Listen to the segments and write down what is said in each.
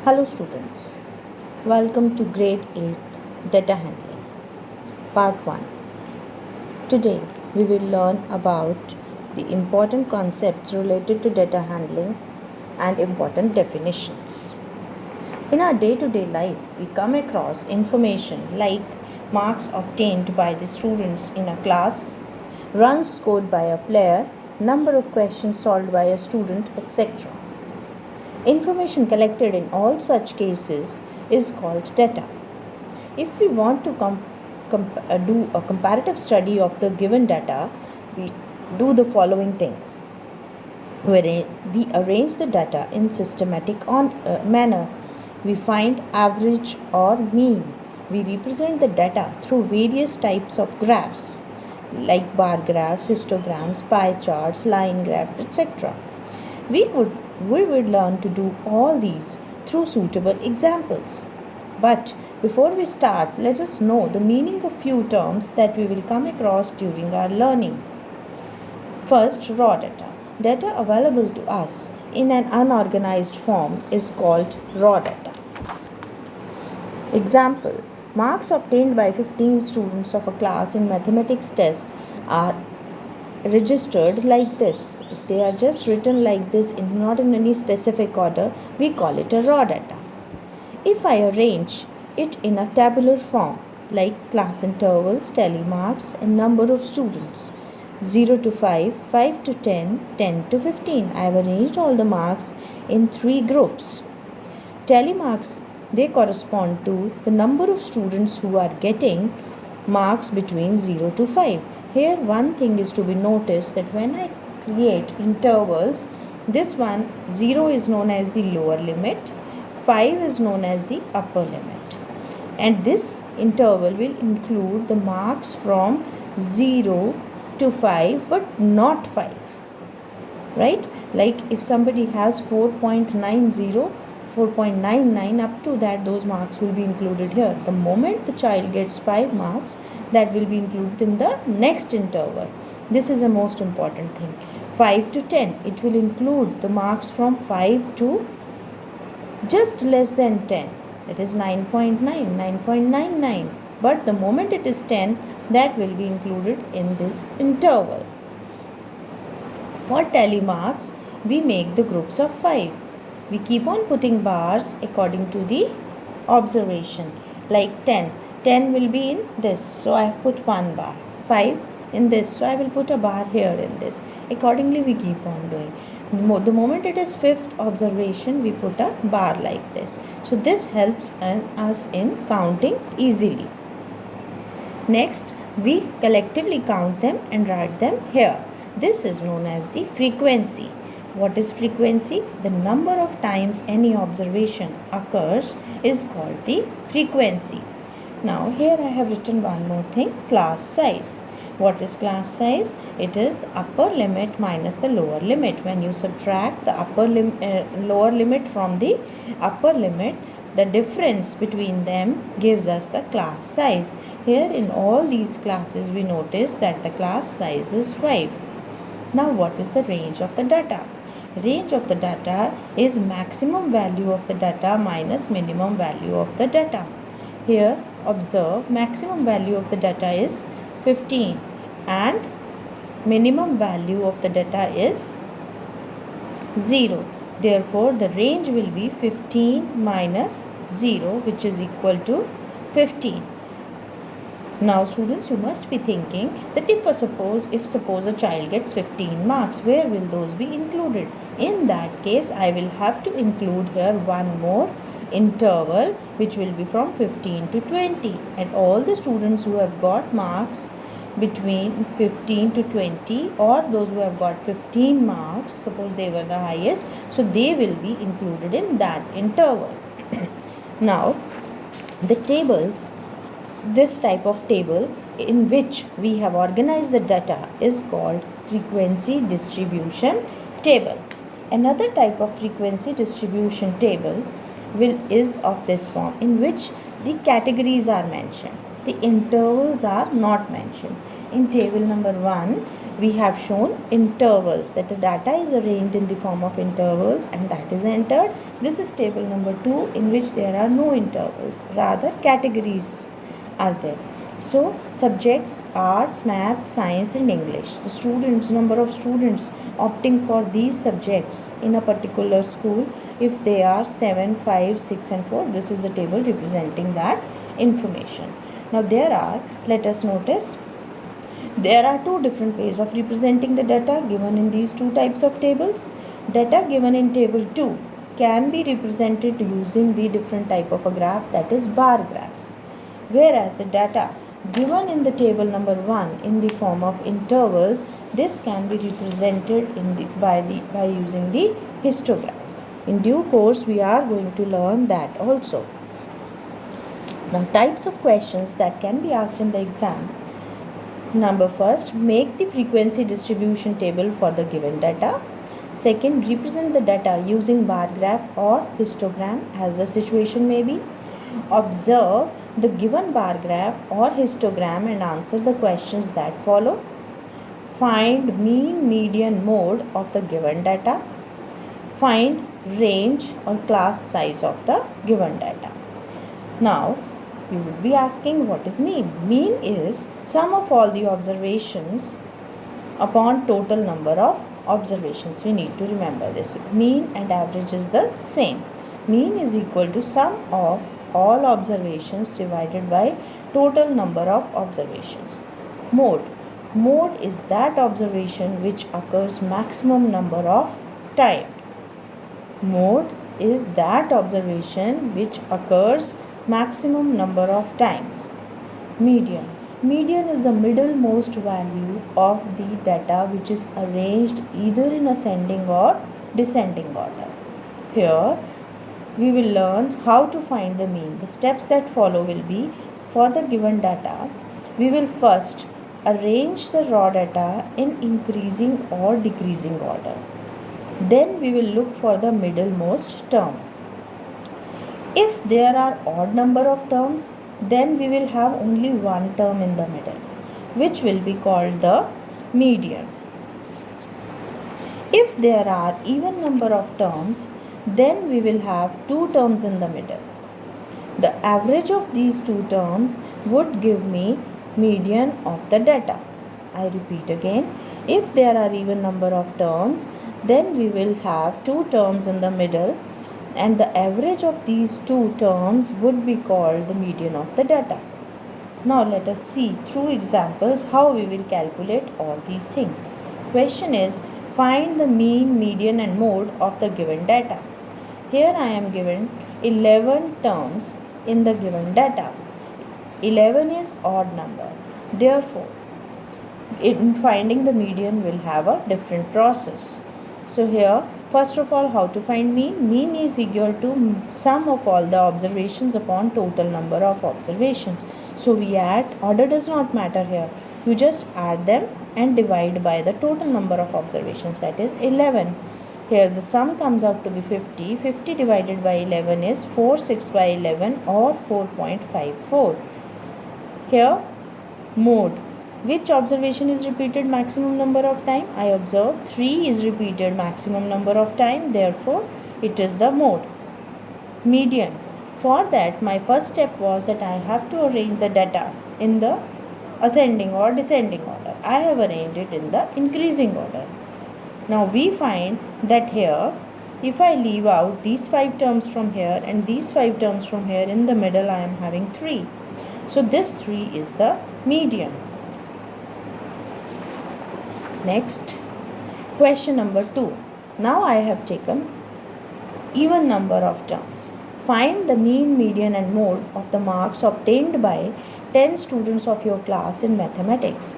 Hello students, welcome to grade 8 data handling part 1. Today we will learn about the important concepts related to data handling and important definitions. In our day-to-day life, we come across information like marks obtained by the students in a class, runs scored by a player, number of questions solved by a student, etc. Information collected in all such cases is called data. If we want to do a comparative study of the given data, we do the following things. We arrange the data in systematic manner. We find average or mean. We represent the data through various types of graphs like bar graphs, histograms, pie charts, line graphs, etc. We would learn to do all these through suitable examples. But before we start, let us know the meaning of few terms that we will come across during our learning. First, raw data. Data available to us in an unorganized form is called raw data. Example: marks obtained by 15 students of a class in mathematics test are registered like this. If they are just written like this, not in any specific order, we call it a raw data. If I arrange it in a tabular form like class intervals, tally marks and number of students, 0 to 5, 5 to 10, 10 to 15, I have arranged all the marks in 3 groups. Tally marks, they correspond to the number of students who are getting marks between 0 to 5. Here one thing is to be noticed, that when I create intervals, this one 0 is known as the lower limit, 5 is known as the upper limit, and this interval will include the marks from 0 to 5 but not 5, right? Like if somebody has 4.90, 4.99, up to that, those marks will be included here. The moment the child gets 5 marks, that will be included in the next interval. This is the most important thing. 5 to 10, it will include the marks from 5 to just less than 10, that is 9.9, 9.99, but the moment it is 10, that will be included in this interval. For tally marks, we make the groups of 5. We keep on putting bars according to the observation. Like 10 will be in this, so I have put 1 bar. 5 in this, so I will put a bar here in this. Accordingly we keep on doing. The moment it is 5th observation, we put a bar like this. So this helps us in counting easily. Next, we collectively count them and write them here. This is known as the frequency. What is frequency? The number of times any observation occurs is called the frequency. Now here I have written one more thing, class size. What is class size? It is the upper limit minus the lower limit. When you subtract the lower limit from the upper limit, the difference between them gives us the class size. Here in all these classes, we notice that the class size is 5. Now what is the range of the data? Range of the data is maximum value of the data minus minimum value of the data. Here observe, maximum value of the data is 15 and minimum value of the data is 0. Therefore the range will be 15 minus 0, which is equal to 15. Now students, you must be thinking that if suppose a child gets 15 marks, where will those be included? In that case, I will have to include here one more interval, which will be from 15 to 20, and all the students who have got marks between 15 to 20, or those who have got 15 marks, suppose they were the highest, so they will be included in that interval. Now the tables, this type of table in which we have organized the data is called frequency distribution table. Another type of frequency distribution table is of this form, in which the categories are mentioned, the intervals are not mentioned. In table number 1, we have shown intervals, that the data is arranged in the form of intervals and that is entered. This is table number 2, in which there are no intervals, rather categories are there. So subjects: arts, maths, science and English. The students, number of students opting for these subjects in a particular school, if they are 7, 5, 6 and 4, this is the table representing that information. Now let us notice, there are two different ways of representing the data given in these two types of tables. Data given in table 2 can be represented using the different type of a graph, that is bar graph. Whereas the data given in the table number 1 in the form of intervals, this can be represented by using the histograms. In due course we are going to learn that also. Now, types of questions that can be asked in the exam. Number first, make the frequency distribution table for the given data. Second, represent the data using bar graph or histogram as the situation may be. Observe the given bar graph or histogram and answer the questions that follow. Find mean, median, mode of the given data. Find range or class size of the given data. Now, you would be asking, what is mean? Mean is sum of all the observations upon total number of observations. We need to remember this. Mean and average is the same. Mean is equal to sum of all observations divided by total number of observations. Mode. Mode is that observation which occurs maximum number of times. Mode is that observation which occurs maximum number of times. Median. Median is the middlemost value of the data which is arranged either in ascending or descending order. Here we will learn how to find the mean. The steps that follow will be, for the given data, we will first arrange the raw data in increasing or decreasing order. Then we will look for the middlemost term. If there are odd number of terms, then we will have only one term in the middle, which will be called the median. If there are even number of terms, then we will have two terms in the middle. The average of these two terms would give me median of the data. I repeat again, if there are even number of terms, then we will have two terms in the middle, and the average of these two terms would be called the median of the data. Now let us see through examples how we will calculate all these things. Question is, find the mean, median and mode of the given data. Here I am given 11 terms in the given data. 11 is odd number. Therefore, in finding the median will have a different process. So here, first of all, how to find mean? Mean is equal to sum of all the observations upon total number of observations. So we add, order does not matter here. You just add them and divide by the total number of observations, that is 11. Here the sum comes out to be 50. 50 divided by 11 is 4/6 by 11 or 4.54. Here, mode. Which observation is repeated maximum number of time? I observe 3 is repeated maximum number of time. Therefore, it is the mode. Median. For that, my first step was that I have to arrange the data in the ascending or descending order. I have arranged it in the increasing order. Now, we find that here, if I leave out these 5 terms from here and these 5 terms from here, in the middle I am having 3. So, this 3 is the median. Next, question number 2. Now I have taken even number of terms. Find the mean, median and mode of the marks obtained by 10 students of your class in mathematics.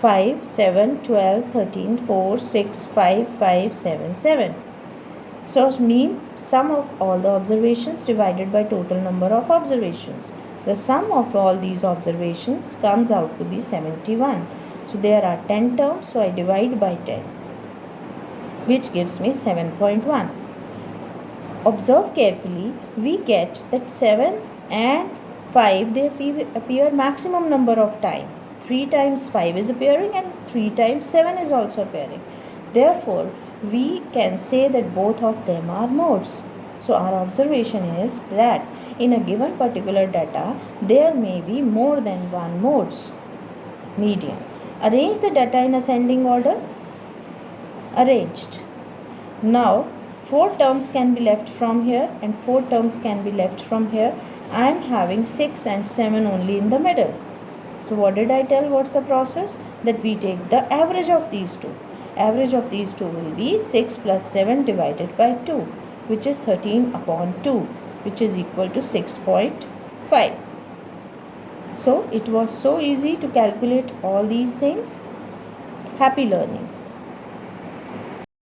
5, 7, 12, 13, 4, 6, 5, 5, 7, 7. So mean, sum of all the observations divided by total number of observations. The sum of all these observations comes out to be 71. So there are 10 terms, so I divide by 10, which gives me 7.1. Observe carefully, we get that 7 and 5, they appear maximum number of time. 3 times 5 is appearing and 3 times 7 is also appearing. Therefore, we can say that both of them are modes. So our observation is that in a given particular data, there may be more than one modes. Median. Arrange the data in ascending order. Arranged. Now, 4 terms can be left from here and 4 terms can be left from here. I am having 6 and 7 only in the middle. So what did I tell? What's the process? That we take the average of these two. Average of these two will be 6 plus 7 divided by 2, which is 13 upon 2, which is equal to 6.5. So it was so easy to calculate all these things. Happy learning.